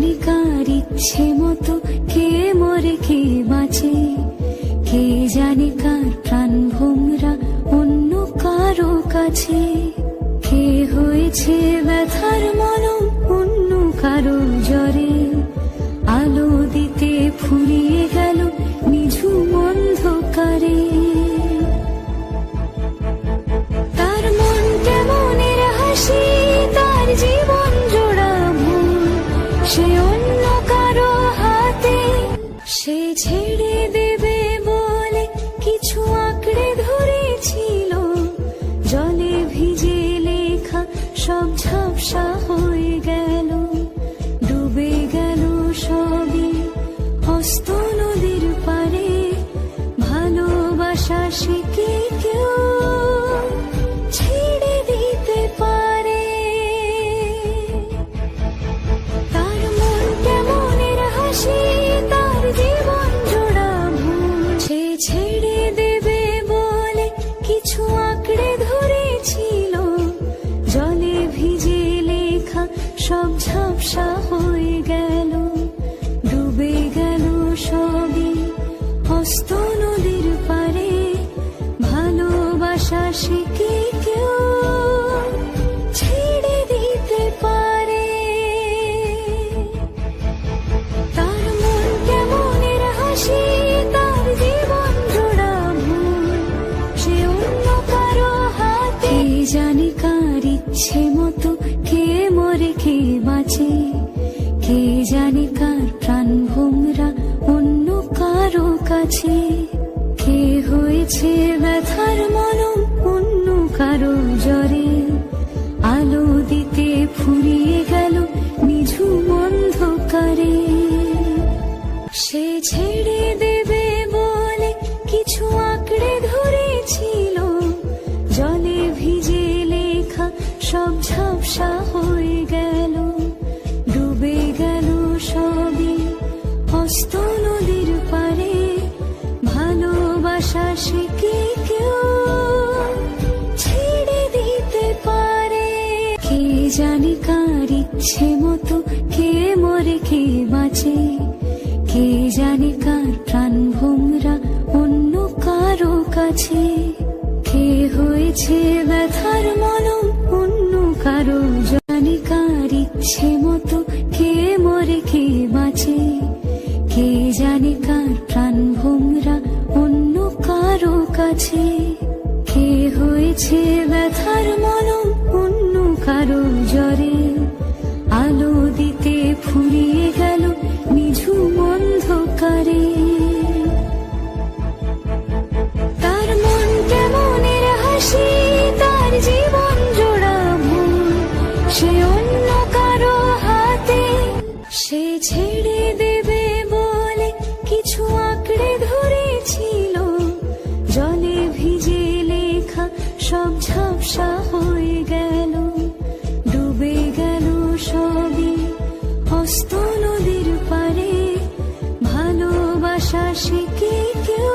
জানে কার ইচ্ছে মতো কে মরে কে বাঁচে, কে জানে কার প্রাণ ভোমরা অন্য কারো কাছে, কে হয়েছে ব্যথার মলম অন্য কারো জ্বরে, আলো দিতে ফুরিয়ে গেল নিঝুম অন্ধকারে। তার মন কেমনের হাসি, তার জীবন জোড়া ভুল, সে অন্য কারো হাতে, সে ছেড়ে দেবে বলে কিছু আঁকড়ে ধরেছিল, জলে ভিজে লেখা সব ঝাপসা হয়ে গেল, ডুবে গেল সবই হস্ত নদীর পারে, ভালোবাসা শিখে কেউ ছেড়ে দিতে পারে। তার মন কেমনের হাসি, তার জীবন জোড়া ভুল, সে ছেড়ে দেবে বলে কিছু আঁকড়ে ধরেছিল, জলে ভিজে লেখা সব ঝাপসা হয়ে গেল, ডুবে গেল সবই হস্ত নদীর পারে, ভালোবাসা শিখে কেউ ছেড়ে দিতে পারে। তার মন কেমনের হাসি, তার জীবন জোড়া ভুল, সে অন্য কারো হাতে, জানে কার ইচ্ছে মতো কে মরে কে বাঁচে, কে জানে কার প্রাণ ভোমরা অন্য কারো কাছে, কে হয়েছে ব্যথার মলম অন্য কারো জ্বরে, আলো দিতে ফুরিয়ে গেল নিঝুম অন্ধকারে। সে ছেড়ে দেবে বলে কিছু আঁকড়ে ধরেছিল, জলে ভিজে লেখা সব ঝাপসা হয়ে গেল, ডুবে গেল সবই হস্ত নদীর পারে, ভালোবাসা শিখে কেউ ছেড়ে দিতে পারে। কে জানে কার ইচ্ছে মতো কে মরে কে বাঁচে, কে জানে কার প্রাণ ভোমরা অন্য কারো কাছে, কে হয়েছে ব্যথার মলম অন্য কারো, জানে কার ইচ্ছে মতো কে মরে কে বাঁচে, কে জানে কার প্রাণ ভোমরা অন্য কারো কাছে, কে হয়েছে ব্যথার মলম অন্য কারো জ্বরে, আলো দিতে ফুরিয়ে গেল নিঝুম অন্ধকারে। তার মন কেমনের হাসি, তার জীবন জোড়া ভুল, সে অন্য কারো হাতে, সে ছেড়ে দেবে বলে কিছু আঁকড়ে ধরেছিল, জলে ভিজে লেখা সব ঝাপসা হয়ে গেল, ডুবে গেল সবই হস্ত নদীর পারে, ভালোবাসা শিখে কেউ